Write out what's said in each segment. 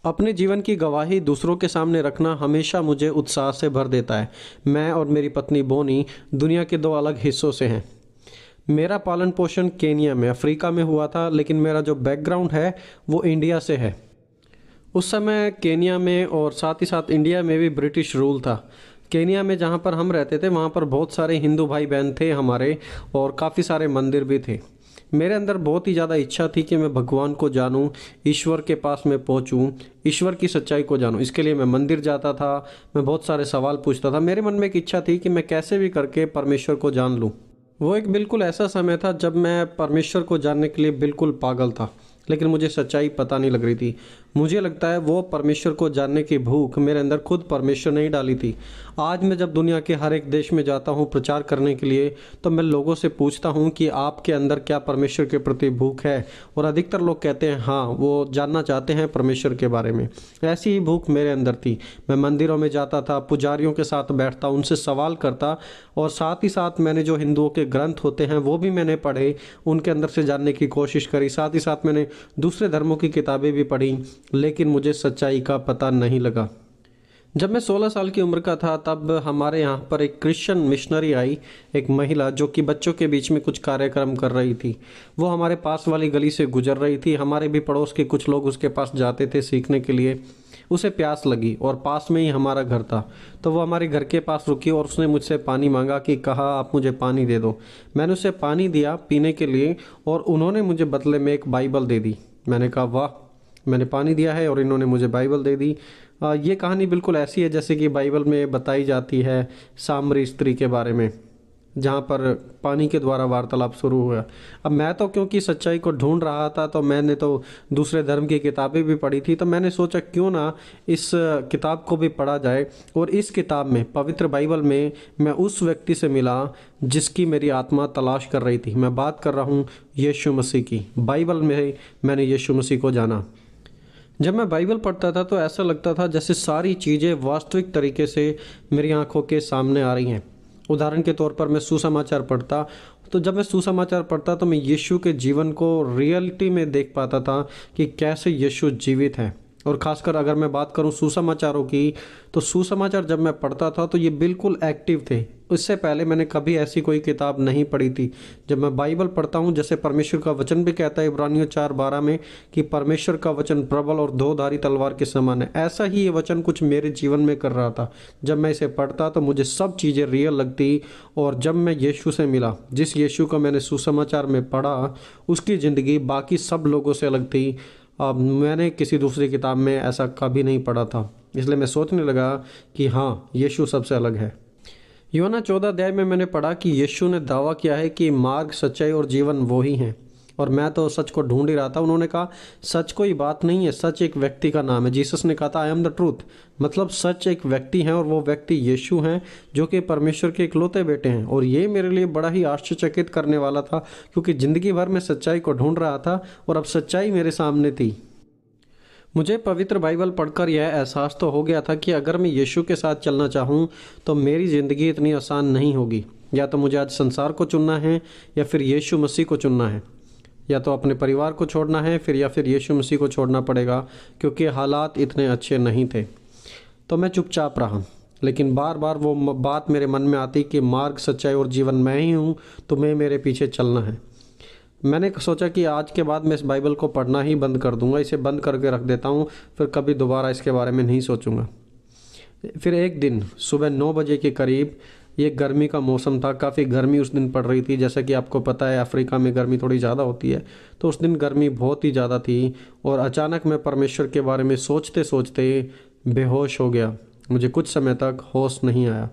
अपने जीवन की गवाही दूसरों के सामने रखना हमेशा मुझे उत्साह से भर देता है। मैं और मेरी पत्नी बोनी दुनिया के दो अलग हिस्सों से हैं। मेरा पालन पोषण केनिया में, अफ्रीका में हुआ था, लेकिन मेरा जो बैकग्राउंड है वो इंडिया से है। उस समय केनिया में और साथ ही साथ इंडिया में भी ब्रिटिश रूल था। केनिया में जहाँ पर हम रहते थे वहाँ पर बहुत सारे हिंदू भाई बहन थे हमारे, और काफ़ी सारे मंदिर भी थे। मेरे अंदर बहुत ही ज़्यादा इच्छा थी कि मैं भगवान को जानूं, ईश्वर के पास में पहुंचूं, ईश्वर की सच्चाई को जानूं। इसके लिए मैं मंदिर जाता था, मैं बहुत सारे सवाल पूछता था। मेरे मन में एक इच्छा थी कि मैं कैसे भी करके परमेश्वर को जान लूं। वो एक बिल्कुल ऐसा समय था जब मैं परमेश्वर को जानने के लिए बिल्कुल पागल था, लेकिन मुझे सच्चाई पता नहीं लग रही थी। मुझे लगता है वो परमेश्वर को जानने की भूख मेरे अंदर खुद परमेश्वर ने ही डाली थी। आज मैं जब दुनिया के हर एक देश में जाता हूँ प्रचार करने के लिए, तो मैं लोगों से पूछता हूँ कि आपके अंदर क्या परमेश्वर के प्रति भूख है, और अधिकतर लोग कहते हैं हाँ, वो जानना चाहते हैं परमेश्वर के बारे में। ऐसी ही भूख मेरे अंदर थी। मैं मंदिरों में जाता था, पुजारियों के साथ बैठता, उनसे सवाल करता, और साथ ही साथ मैंने जो हिंदुओं के ग्रंथ होते हैं वो भी मैंने पढ़े, उनके अंदर से जानने की कोशिश करी। साथ ही साथ मैंने दूसरे धर्मों की किताबें भी पढ़ी, लेकिन मुझे सच्चाई का पता नहीं लगा। जब मैं 16 साल की उम्र का था तब हमारे यहाँ पर एक क्रिश्चियन मिशनरी आई, एक महिला जो कि बच्चों के बीच में कुछ कार्यक्रम कर रही थी। वो हमारे पास वाली गली से गुजर रही थी। हमारे भी पड़ोस के कुछ लोग उसके पास जाते थे सीखने के लिए। उसे प्यास लगी और पास में ही हमारा घर था, तो वो हमारे घर के पास रुकी और उसने मुझसे पानी मांगा कि कहा आप मुझे पानी दे दो। मैंने उसे पानी दिया पीने के लिए, और उन्होंने मुझे बदले में एक बाइबल दे दी। मैंने कहा वाह, मैंने पानी दिया है और इन्होंने मुझे बाइबल दे दी। ये कहानी बिल्कुल ऐसी है जैसे कि बाइबल में बताई जाती है सामरी स्त्री के बारे में, जहाँ पर पानी के द्वारा वार्तालाप शुरू हुआ। अब मैं तो क्योंकि सच्चाई को ढूंढ रहा था, तो मैंने तो दूसरे धर्म की किताबें भी पढ़ी थी, तो मैंने सोचा क्यों ना इस किताब को भी पढ़ा जाए। और इस किताब में, पवित्र बाइबल में, मैं उस व्यक्ति से मिला जिसकी मेरी आत्मा तलाश कर रही थी। मैं बात कर रहा हूँ यीशु मसीह की। बाइबल में मैंने यीशु मसीह को जाना। जब मैं बाइबल पढ़ता था तो ऐसा लगता था जैसे सारी चीज़ें वास्तविक तरीके से मेरी आंखों के सामने आ रही हैं। उदाहरण के तौर पर मैं सुसमाचार पढ़ता, तो जब मैं सुसमाचार पढ़ता तो मैं यीशु के जीवन को रियलिटी में देख पाता था कि कैसे यीशु जीवित है। और ख़ासकर अगर मैं बात करूं सुसमाचारों की, तो सुसमाचार जब मैं पढ़ता था तो ये बिल्कुल एक्टिव थे। इससे पहले मैंने कभी ऐसी कोई किताब नहीं पढ़ी थी। जब मैं बाइबल पढ़ता हूँ, जैसे परमेश्वर का वचन भी कहता है इब्रानियों 4:12 में कि परमेश्वर का वचन प्रबल और दो-धारी तलवार के समान है, ऐसा ही ये वचन कुछ मेरे जीवन में कर रहा था। जब मैं इसे पढ़ता तो मुझे सब चीज़ें रियल लगती, और जब मैं यीशु से मिला, जिस यीशु को मैंने सुसमाचार में पढ़ा, उसकी ज़िंदगी बाकी सब लोगों से अलग थी। अब मैंने किसी दूसरी किताब में ऐसा कभी नहीं पढ़ा था, इसलिए मैं सोचने लगा कि हाँ, यीशु सबसे अलग है। यूहन्ना 14 अध्याय में मैंने पढ़ा कि यीशु ने दावा किया है कि मार्ग, सच्चाई और जीवन वो ही हैं, और मैं तो सच को ढूंढ ही रहा था। उन्होंने कहा सच कोई बात नहीं है, सच एक व्यक्ति का नाम है। जीसस ने कहा था आई एम द ट्रूथ, मतलब सच एक व्यक्ति है, और वो व्यक्ति यीशु हैं जो कि परमेश्वर के इकलौते बेटे हैं। और ये मेरे लिए बड़ा ही आश्चर्यचकित करने वाला था, क्योंकि ज़िंदगी भर मैं सच्चाई को ढूंढ रहा था और अब सच्चाई मेरे सामने थी। मुझे पवित्र बाइबल पढ़कर यह एहसास तो हो गया था कि अगर मैं यीशु के साथ चलना चाहूँ तो मेरी ज़िंदगी इतनी आसान नहीं होगी। या तो मुझे आज संसार को चुनना है, या फिर यीशु मसीह को चुनना है। या तो अपने परिवार को छोड़ना है, या फिर यीशु मसीह को छोड़ना पड़ेगा, क्योंकि हालात इतने अच्छे नहीं थे। तो मैं चुपचाप रहा, लेकिन बार बार वो बात मेरे मन में आती कि मार्ग, सच्चाई और जीवन मैं ही हूँ, तुम्हें मेरे पीछे चलना है। मैंने सोचा कि आज के बाद मैं इस बाइबल को पढ़ना ही बंद कर दूंगा, इसे बंद करके रख देता हूँ, फिर कभी दोबारा इसके बारे में नहीं सोचूंगा। फिर एक दिन सुबह 9 बजे के करीब, ये गर्मी का मौसम था, काफ़ी गर्मी उस दिन पड़ रही थी। जैसा कि आपको पता है अफ्रीका में गर्मी थोड़ी ज़्यादा होती है, तो उस दिन गर्मी बहुत ही ज़्यादा थी। और अचानक मैं परमेश्वर के बारे में सोचते सोचते बेहोश हो गया। मुझे कुछ समय तक होश नहीं आया।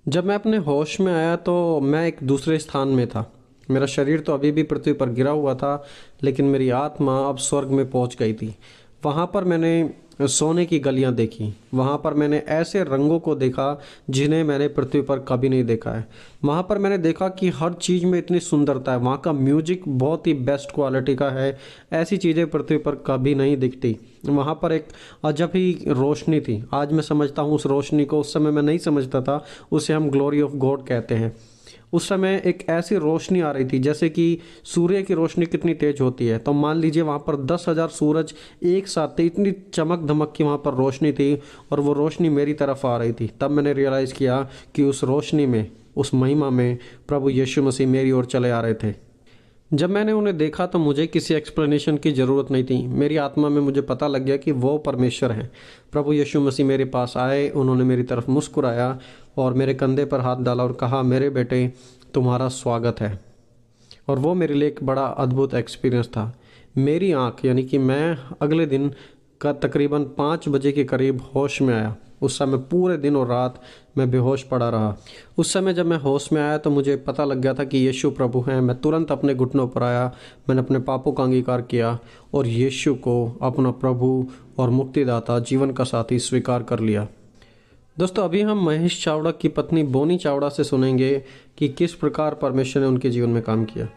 जब मैं अपने होश में आया तो मैं एक दूसरे स्थान में था। मेरा शरीर तो अभी भी पृथ्वी पर गिरा हुआ था, लेकिन मेरी आत्मा अब स्वर्ग में पहुंच गई थी। वहाँ पर मैंने सोने की गलियाँ देखी। वहाँ पर मैंने ऐसे रंगों को देखा जिन्हें मैंने पृथ्वी पर कभी नहीं देखा है। वहाँ पर मैंने देखा कि हर चीज़ में इतनी सुंदरता है। वहाँ का म्यूजिक बहुत ही बेस्ट क्वालिटी का है। ऐसी चीज़ें पृथ्वी पर कभी नहीं दिखती। वहाँ पर एक अजब ही रोशनी थी। आज मैं समझता हूँ उस रोशनी को, उस समय मैं नहीं समझता था। उसे हम ग्लोरी ऑफ गॉड कहते हैं। उस समय एक ऐसी रोशनी आ रही थी जैसे कि सूर्य की रोशनी कितनी तेज होती है। तो मान लीजिए वहाँ पर 10,000 सूरज एक साथ थे, इतनी चमक धमक की वहाँ पर रोशनी थी और वो रोशनी मेरी तरफ आ रही थी। तब मैंने रियलाइज़ किया कि उस रोशनी में, उस महिमा में प्रभु यीशु मसीह मेरी ओर चले आ रहे थे। जब मैंने उन्हें देखा तो मुझे किसी एक्सप्लेनेशन की ज़रूरत नहीं थी। मेरी आत्मा में मुझे पता लग गया कि वो परमेश्वर हैं। प्रभु यीशु मसीह मेरे पास आए, उन्होंने मेरी तरफ मुस्कुराया और मेरे कंधे पर हाथ डाला और कहा, मेरे बेटे तुम्हारा स्वागत है। और वो मेरे लिए एक बड़ा अद्भुत एक्सपीरियंस था। मेरी आँख, यानी कि मैं अगले दिन का तकरीबन 5 बजे के करीब होश में आया। उस समय पूरे दिन और रात मैं बेहोश पड़ा रहा। उस समय जब मैं होश में आया तो मुझे पता लग गया था कि यीशु प्रभु हैं। मैं तुरंत अपने घुटनों पर आया, मैंने अपने पापों का अंगीकार किया और यीशु को अपना प्रभु और मुक्तिदाता, जीवन का साथी स्वीकार कर लिया। दोस्तों, अभी हम महेश चावड़ा की पत्नी बोनी चावड़ा से सुनेंगे कि किस प्रकार परमेश्वर ने उनके जीवन में काम किया।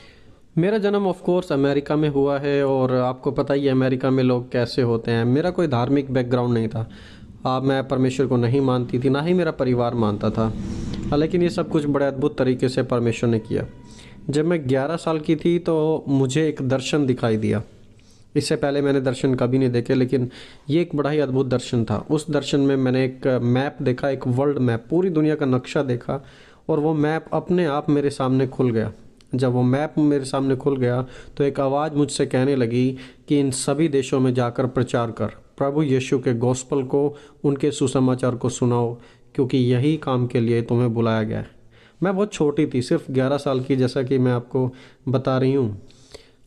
मेरा जन्म ऑफ कोर्स अमेरिका में हुआ है और आपको पता ही है अमेरिका में लोग कैसे होते हैं। मेरा कोई धार्मिक बैकग्राउंड नहीं था। मैं परमेश्वर को नहीं मानती थी, ना ही मेरा परिवार मानता था। लेकिन ये सब कुछ बड़े अद्भुत तरीके से परमेश्वर ने किया। जब मैं 11 साल की थी तो मुझे एक दर्शन दिखाई दिया। इससे पहले मैंने दर्शन कभी नहीं देखे, लेकिन ये एक बड़ा ही अद्भुत दर्शन था। उस दर्शन में मैंने एक मैप देखा, एक वर्ल्ड मैप, पूरी दुनिया का नक्शा देखा और वो मैप अपने आप मेरे सामने खुल गया। जब वो मैप मेरे सामने खुल गया तो एक आवाज़ मुझसे कहने लगी कि इन सभी देशों में जाकर प्रचार कर, प्रभु यीशु के गॉस्पल को, उनके सुसमाचार को सुनाओ, क्योंकि यही काम के लिए तुम्हें बुलाया गया है। मैं बहुत छोटी थी, सिर्फ 11 साल की, जैसा कि मैं आपको बता रही हूँ।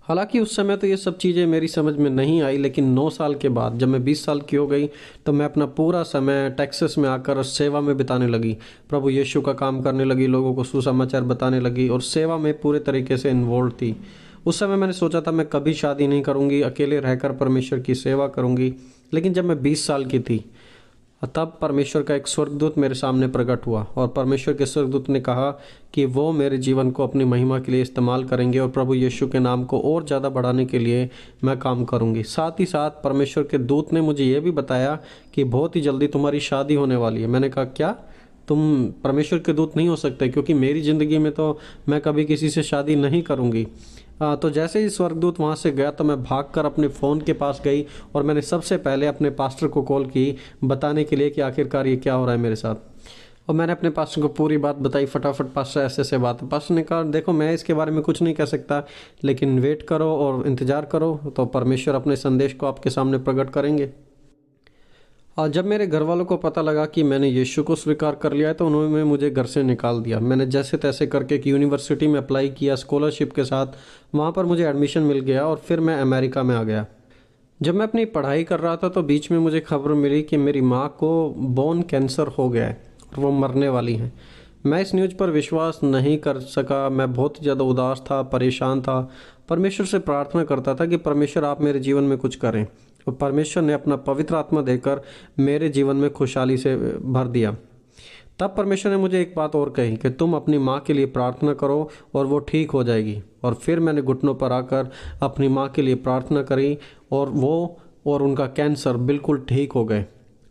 हालांकि उस समय तो ये सब चीज़ें मेरी समझ में नहीं आई, लेकिन 9 साल के बाद जब मैं 20 साल की हो गई तो मैं अपना पूरा समय टेक्सास में आकर सेवा में बिताने लगी। प्रभु यीशु का काम करने लगी, लोगों को सुसमाचार बताने लगी और सेवा में पूरे तरीके से इन्वॉल्व थी। उस समय मैंने सोचा था मैं कभी शादी नहीं करूँगी, अकेले रहकर परमेश्वर की सेवा करूँगी। लेकिन जब मैं 20 साल की थी तब परमेश्वर का एक स्वर्गदूत मेरे सामने प्रकट हुआ और परमेश्वर के स्वर्गदूत ने कहा कि वो मेरे जीवन को अपनी महिमा के लिए इस्तेमाल करेंगे और प्रभु यीशु के नाम को और ज़्यादा बढ़ाने के लिए मैं काम करूंगी। साथ ही साथ परमेश्वर के दूत ने मुझे ये भी बताया कि बहुत ही जल्दी तुम्हारी शादी होने वाली है। मैंने कहा, क्या? तुम परमेश्वर के दूत नहीं हो सकते, क्योंकि मेरी ज़िंदगी में तो मैं कभी किसी से शादी नहीं करूँगी। तो जैसे ही स्वर्गदूत वहाँ से गया तो मैं भागकर अपने फ़ोन के पास गई और मैंने सबसे पहले अपने पास्टर को कॉल की, बताने के लिए कि आखिरकार ये क्या हो रहा है मेरे साथ। और मैंने अपने पास्टर को पूरी बात बताई फटाफट। पास्टर ऐसे ऐसे बात है। पास्टर ने कहा, देखो मैं इसके बारे में कुछ नहीं कह सकता, लेकिन वेट करो और इंतज़ार करो, तो परमेश्वर अपने संदेश को आपके सामने प्रकट करेंगे। और जब मेरे घर वालों को पता लगा कि मैंने यीशु को स्वीकार कर लिया है तो उन्होंने मुझे घर से निकाल दिया। मैंने जैसे तैसे करके एक यूनिवर्सिटी में अप्लाई किया स्कॉलरशिप के साथ, वहाँ पर मुझे एडमिशन मिल गया और फिर मैं अमेरिका में आ गया। जब मैं अपनी पढ़ाई कर रहा था तो बीच में मुझे खबर मिली कि मेरी माँ को बोन कैंसर हो गया है और वो मरने वाली हैं। मैं इस न्यूज़ पर विश्वास नहीं कर सका। मैं बहुत ज़्यादा उदास था, परेशान था। परमेश्वर से प्रार्थना करता था कि परमेश्वर आप मेरे जीवन में कुछ करें, और परमेश्वर ने अपना पवित्र आत्मा देकर मेरे जीवन में खुशहाली से भर दिया। तब परमेश्वर ने मुझे एक बात और कही कि तुम अपनी माँ के लिए प्रार्थना करो और वो ठीक हो जाएगी। और फिर मैंने घुटनों पर आकर अपनी माँ के लिए प्रार्थना करी और वो और उनका कैंसर बिल्कुल ठीक हो गए।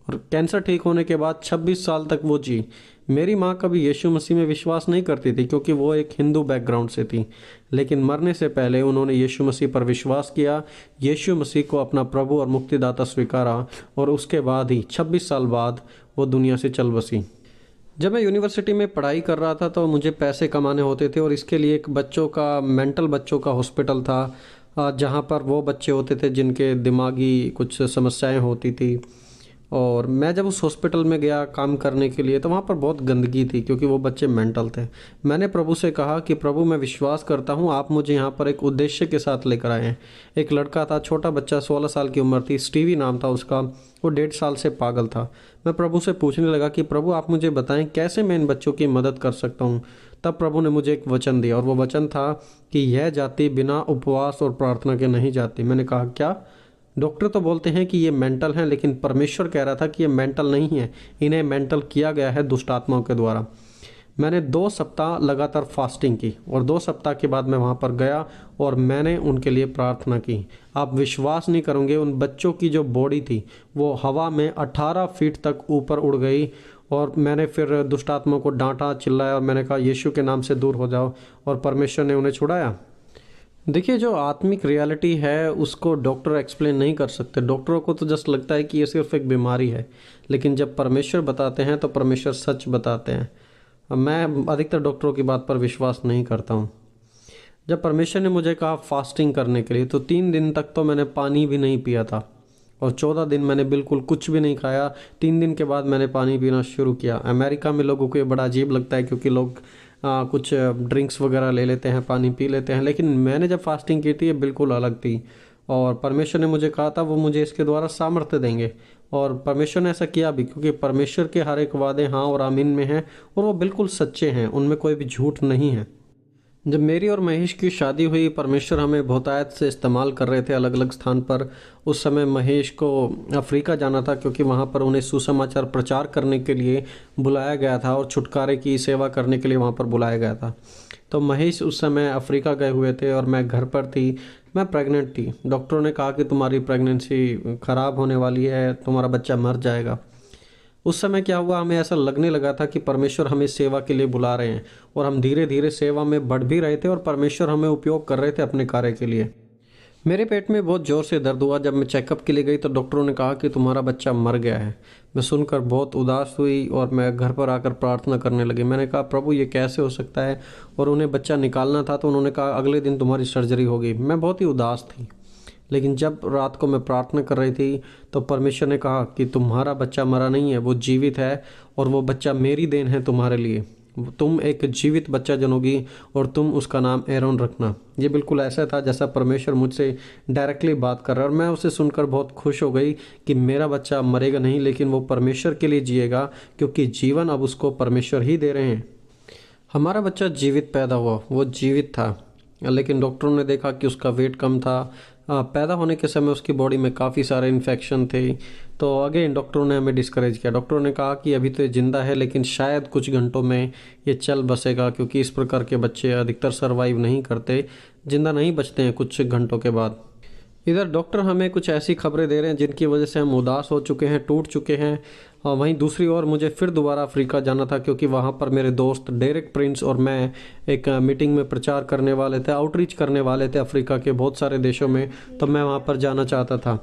और कैंसर ठीक होने के बाद 26 साल तक वो जी। मेरी माँ कभी यीशु मसीह में विश्वास नहीं करती थी, क्योंकि वो एक हिंदू बैकग्राउंड से थी, लेकिन मरने से पहले उन्होंने यीशु मसीह पर विश्वास किया, यीशु मसीह को अपना प्रभु और मुक्तिदाता स्वीकारा और उसके बाद ही 26 साल बाद वो दुनिया से चल बसी। जब मैं यूनिवर्सिटी में पढ़ाई कर रहा था तो मुझे पैसे कमाने होते थे और इसके लिए एक मेंटल बच्चों का हॉस्पिटल था, जहाँ पर वो बच्चे होते थे जिनके दिमागी कुछ समस्याएं होती थी। और मैं जब उस हॉस्पिटल में गया काम करने के लिए तो वहाँ पर बहुत गंदगी थी, क्योंकि वो बच्चे मेंटल थे। मैंने प्रभु से कहा कि प्रभु मैं विश्वास करता हूँ आप मुझे यहाँ पर एक उद्देश्य के साथ लेकर आए हैं। एक लड़का था, छोटा बच्चा, 16 साल की उम्र थी, स्टीवी नाम था उसका। वो 1.5 साल से पागल था। मैं प्रभु से पूछने लगा कि प्रभु आप मुझे बताएं कैसे मैं इन बच्चों की मदद कर सकता हूँ। तब प्रभु ने मुझे एक वचन दिया और वो वचन था कि यह जाति बिना उपवास और प्रार्थना के नहीं जाती। मैंने कहा, क्या? डॉक्टर तो बोलते हैं कि ये मेंटल हैं, लेकिन परमेश्वर कह रहा था कि ये मेंटल नहीं है, इन्हें मेंटल किया गया है दुष्ट आत्माओं के द्वारा। मैंने 2 सप्ताह लगातार फास्टिंग की और 2 सप्ताह के बाद मैं वहाँ पर गया और मैंने उनके लिए प्रार्थना की। आप विश्वास नहीं करोगे, उन बच्चों की जो बॉडी थी वो हवा में 18 फीट तक ऊपर उड़ गई और मैंने फिर दुष्ट आत्मा को डांटा, चिल्लाया और मैंने कहा यीशु के नाम से दूर हो जाओ, और परमेश्वर ने उन्हें छुड़ाया। देखिए, जो आत्मिक रियलिटी है उसको डॉक्टर एक्सप्लेन नहीं कर सकते। डॉक्टरों को तो जस्ट लगता है कि ये सिर्फ एक बीमारी है, लेकिन जब परमेश्वर बताते हैं तो परमेश्वर सच बताते हैं। मैं अधिकतर डॉक्टरों की बात पर विश्वास नहीं करता हूँ। जब परमेश्वर ने मुझे कहा फास्टिंग करने के लिए, तो 3 दिन तक तो मैंने पानी भी नहीं पिया था, और 14 दिन मैंने बिल्कुल कुछ भी नहीं खाया। 3 दिन के बाद मैंने पानी पीना शुरू किया। अमेरिका में लोगों को ये बड़ा अजीब लगता है, क्योंकि लोग कुछ ड्रिंक्स वगैरह ले लेते हैं, पानी पी लेते हैं, लेकिन मैंने जब फास्टिंग की थी ये बिल्कुल अलग थी। और परमेश्वर ने मुझे कहा था वो मुझे इसके द्वारा सामर्थ्य देंगे, और परमेश्वर ने ऐसा किया भी, क्योंकि परमेश्वर के हर एक वादे हाँ और आमीन में हैं, और वो बिल्कुल सच्चे हैं, उनमें कोई भी झूठ नहीं है। जब मेरी और महेश की शादी हुई, परमेश्वर हमें बहुतायत से इस्तेमाल कर रहे थे अलग अलग स्थान पर। उस समय महेश को अफ्रीका जाना था, क्योंकि वहाँ पर उन्हें सुसमाचार प्रचार करने के लिए बुलाया गया था और छुटकारे की सेवा करने के लिए वहाँ पर बुलाया गया था। तो महेश उस समय अफ्रीका गए हुए थे और मैं घर पर थी। मैं प्रेग्नेंट थी। डॉक्टरों ने कहा कि तुम्हारी प्रेगनेंसी ख़राब होने वाली है, तुम्हारा बच्चा मर जाएगा। उस समय क्या हुआ, हमें ऐसा लगने लगा था कि परमेश्वर हमें सेवा के लिए बुला रहे हैं, और हम धीरे धीरे सेवा में बढ़ भी रहे थे और परमेश्वर हमें उपयोग कर रहे थे अपने कार्य के लिए। मेरे पेट में बहुत ज़ोर से दर्द हुआ। जब मैं चेकअप के लिए गई तो डॉक्टरों ने कहा कि तुम्हारा बच्चा मर गया है। मैं सुनकर बहुत उदास हुई और मैं घर पर आकर प्रार्थना करने लगी। मैंने कहा प्रभु ये कैसे हो सकता है, और उन्हें बच्चा निकालना था, तो उन्होंने कहा अगले दिन तुम्हारी सर्जरी होगी। मैं बहुत ही उदास थी, लेकिन जब रात को मैं प्रार्थना कर रही थी तो परमेश्वर ने कहा कि तुम्हारा बच्चा मरा नहीं है, वो जीवित है, और वो बच्चा मेरी देन है तुम्हारे लिए। तुम एक जीवित बच्चा जनोगी और तुम उसका नाम एरोन रखना। ये बिल्कुल ऐसा था जैसा परमेश्वर मुझसे डायरेक्टली बात कर रहा है, और मैं उसे सुनकर बहुत खुश हो गई कि मेरा बच्चा मरेगा नहीं, लेकिन वो परमेश्वर के लिए जिएगा, क्योंकि जीवन अब उसको परमेश्वर ही दे रहे हैं। हमारा बच्चा जीवित पैदा हुआ, वो जीवित था, लेकिन डॉक्टरों ने देखा कि उसका वेट कम था। पैदा होने के समय उसकी बॉडी में काफ़ी सारे इन्फेक्शन थे। तो अगेन डॉक्टरों ने हमें डिस्करेज किया। डॉक्टरों ने कहा कि अभी तो ये ज़िंदा है, लेकिन शायद कुछ घंटों में ये चल बसेगा, क्योंकि इस प्रकार के बच्चे अधिकतर सर्वाइव नहीं करते, ज़िंदा नहीं बचते हैं कुछ घंटों के बाद। इधर डॉक्टर हमें कुछ ऐसी खबरें दे रहे हैं जिनकी वजह से हम उदास हो चुके हैं, टूट चुके हैं। और वहीं दूसरी ओर मुझे फिर दोबारा अफ्रीका जाना था, क्योंकि वहाँ पर मेरे दोस्त डेरेक प्रिंस और मैं एक मीटिंग में प्रचार करने वाले थे, आउटरीच करने वाले थे अफ्रीका के बहुत सारे देशों में। तो मैं वहाँ पर जाना चाहता था।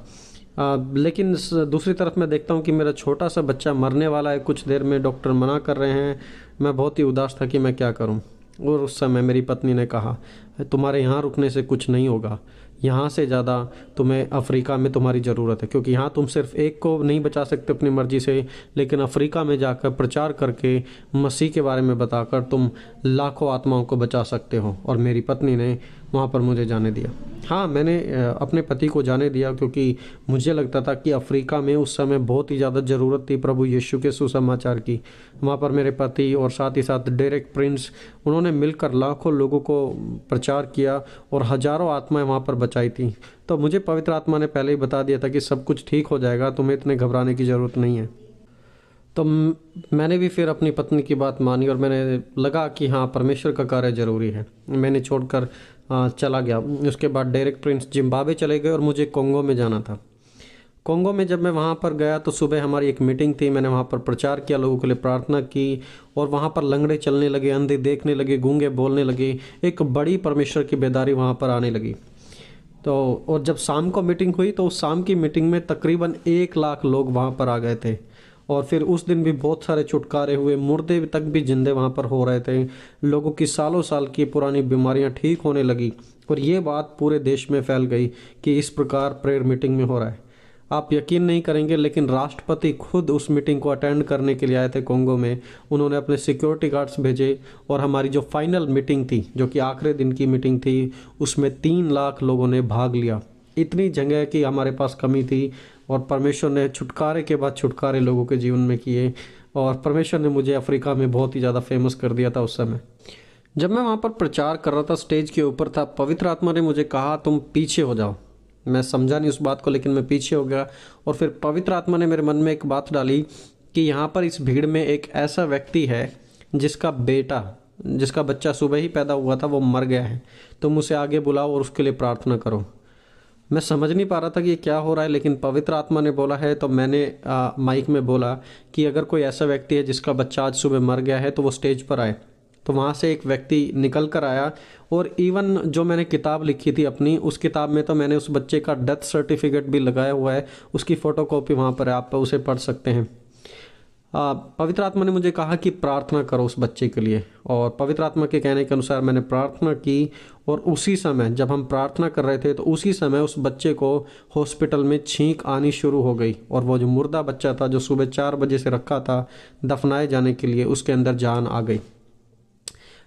लेकिन दूसरी तरफ मैं देखता हूँ कि मेरा छोटा सा बच्चा मरने वाला है, कुछ देर में डॉक्टर मना कर रहे हैं। मैं बहुत ही उदास था कि मैं क्या करूँ। और उस समय मेरी पत्नी ने कहा तुम्हारे यहाँ रुकने से कुछ नहीं होगा, यहाँ से ज़्यादा तुम्हें अफ्रीका में तुम्हारी ज़रूरत है, क्योंकि यहाँ तुम सिर्फ एक को नहीं बचा सकते अपनी मर्ज़ी से, लेकिन अफ्रीका में जाकर प्रचार करके मसीह के बारे में बताकर तुम लाखों आत्माओं को बचा सकते हो। और मेरी पत्नी ने वहाँ पर मुझे जाने दिया। हाँ, मैंने अपने पति को जाने दिया, क्योंकि मुझे लगता था कि अफ्रीका में उस समय बहुत ही ज़्यादा ज़रूरत थी प्रभु यीशु के सुसमाचार की। वहाँ पर मेरे पति और साथ ही साथ डेरेक प्रिंस, उन्होंने मिलकर लाखों लोगों को प्रचार किया और हज़ारों आत्माएं वहाँ पर बचाई थी। तो मुझे पवित्र आत्मा ने पहले ही बता दिया था कि सब कुछ ठीक हो जाएगा, तुम्हें इतने घबराने की ज़रूरत नहीं है। तो मैंने भी फिर अपनी पत्नी की बात मानी, और मैंने लगा कि हाँ परमेश्वर का कार्य ज़रूरी है। मैंने छोड़कर चला गया। उसके बाद डेरेक प्रिंस जिम्बाब्वे चले गए और मुझे कोंगो में जाना था। कोंगो में जब मैं वहाँ पर गया तो सुबह हमारी एक मीटिंग थी। मैंने वहाँ पर प्रचार किया, लोगों के लिए प्रार्थना की, और वहाँ पर लंगड़े चलने लगे, अंधे देखने लगे, गूंगे बोलने लगे। एक बड़ी परमेश्वर की बेदारी वहाँ पर आने लगी। तो और जब शाम को मीटिंग हुई तो उस शाम की मीटिंग में तकरीबन 1 लाख लोग वहाँ पर आ गए थे। और फिर उस दिन भी बहुत सारे छुटकारे हुए, मुर्दे तक भी जिंदे वहाँ पर हो रहे थे। लोगों की सालों साल की पुरानी बीमारियाँ ठीक होने लगी, और ये बात पूरे देश में फैल गई कि इस प्रकार प्रेयर मीटिंग में हो रहा है। आप यकीन नहीं करेंगे, लेकिन राष्ट्रपति खुद उस मीटिंग को अटेंड करने के लिए आए थे कोंगो में। उन्होंने अपने सिक्योरिटी गार्ड्स भेजे, और हमारी जो फाइनल मीटिंग थी, जो कि आखिरी दिन की मीटिंग थी, उसमें 3 लाख लोगों ने भाग लिया। इतनी जगह की हमारे पास कमी थी, और परमेश्वर ने छुटकारे के बाद छुटकारे लोगों के जीवन में किए, और परमेश्वर ने मुझे अफ्रीका में बहुत ही ज़्यादा फेमस कर दिया था उस समय। जब मैं वहाँ पर प्रचार कर रहा था, स्टेज के ऊपर था, पवित्र आत्मा ने मुझे कहा तुम पीछे हो जाओ। मैं समझा नहीं उस बात को, लेकिन मैं पीछे हो गया। और फिर पवित्र आत्मा ने मेरे मन में एक बात डाली कि यहाँ पर इस भीड़ में एक ऐसा व्यक्ति है जिसका बच्चा सुबह ही पैदा हुआ था, वो मर गया है। तुम उसे आगे बुलाओ और उसके लिए प्रार्थना करो। मैं समझ नहीं पा रहा था कि ये क्या हो रहा है, लेकिन पवित्र आत्मा ने बोला है तो मैंने माइक में बोला कि अगर कोई ऐसा व्यक्ति है जिसका बच्चा आज सुबह मर गया है तो वो स्टेज पर आए। तो वहाँ से एक व्यक्ति निकल कर आया, और इवन जो मैंने किताब लिखी थी अपनी, उस किताब में तो मैंने उस बच्चे का डेथ सर्टिफिकेट भी लगाया हुआ है, उसकी फ़ोटोकॉपी वहाँ पर है, आप उसे पढ़ सकते हैं। पवित्र आत्मा ने मुझे कहा कि प्रार्थना करो उस बच्चे के लिए, और पवित्र आत्मा के कहने के अनुसार मैंने प्रार्थना की। और उसी समय जब हम प्रार्थना कर रहे थे तो उसी समय उस बच्चे को हॉस्पिटल में छींक आनी शुरू हो गई, और वो जो मुर्दा बच्चा था जो सुबह 4 बजे से रखा था दफनाए जाने के लिए, उसके अंदर जान आ गई।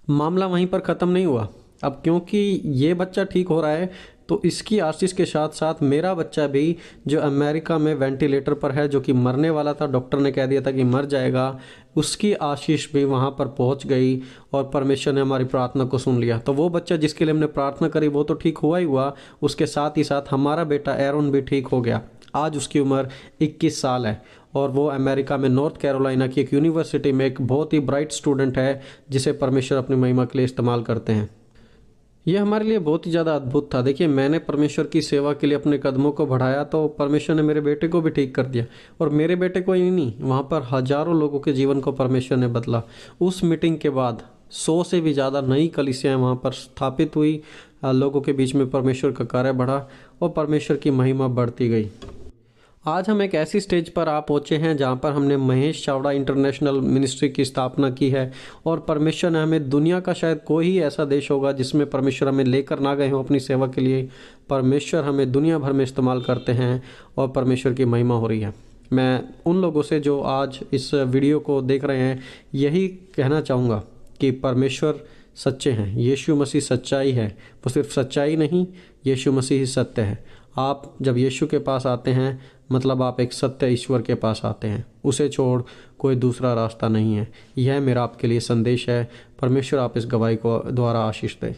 मामला वहीं पर ख़त्म नहीं हुआ। अब क्योंकि ये बच्चा ठीक हो रहा है तो इसकी आशीष के साथ साथ मेरा बच्चा भी, जो अमेरिका में वेंटिलेटर पर है, जो कि मरने वाला था, डॉक्टर ने कह दिया था कि मर जाएगा, उसकी आशीष भी वहाँ पर पहुँच गई और परमेश्वर ने हमारी प्रार्थना को सुन लिया। तो वो बच्चा जिसके लिए हमने प्रार्थना करी वो तो ठीक हुआ ही हुआ, उसके साथ ही साथ हमारा बेटा एरोन भी ठीक हो गया। आज उसकी उम्र 21 साल है और वो अमेरिका में नॉर्थ कैरोलिना की एक यूनिवर्सिटी में एक बहुत ही ब्राइट स्टूडेंट है, जिसे परमेश्वर अपनी महिमा के लिए इस्तेमाल करते हैं। ये हमारे लिए बहुत ही ज़्यादा अद्भुत था। देखिए, मैंने परमेश्वर की सेवा के लिए अपने कदमों को बढ़ाया तो परमेश्वर ने मेरे बेटे को भी ठीक कर दिया, और मेरे बेटे को ही नहीं, वहाँ पर हज़ारों लोगों के जीवन को परमेश्वर ने बदला। उस मीटिंग के बाद 100 से भी ज़्यादा नई कलीसियाँ वहाँ पर स्थापित हुई, लोगों के बीच में परमेश्वर का कार्य बढ़ा और परमेश्वर की महिमा बढ़ती गई। आज हम एक ऐसी स्टेज पर आ पहुँचे हैं जहाँ पर हमने महेश चावड़ा इंटरनेशनल मिनिस्ट्री की स्थापना की है, और परमेश्वर ने हमें, दुनिया का शायद कोई ही ऐसा देश होगा जिसमें परमेश्वर हमें लेकर ना गए हों अपनी सेवा के लिए। परमेश्वर हमें दुनिया भर में इस्तेमाल करते हैं और परमेश्वर की महिमा हो रही है। मैं उन लोगों से जो आज इस वीडियो को देख रहे हैं यही कहना चाहूँगा कि परमेश्वर सच्चे हैं, यीशु मसीह सच्चाई है। वो सिर्फ सच्चाई नहीं, यीशु मसीह ही सत्य है। आप जब यीशु के पास आते हैं मतलब आप एक सत्य ईश्वर के पास आते हैं, उसे छोड़ कोई दूसरा रास्ता नहीं है। यह मेरा आपके लिए संदेश है। परमेश्वर आप इस गवाही को द्वारा आशीष दे।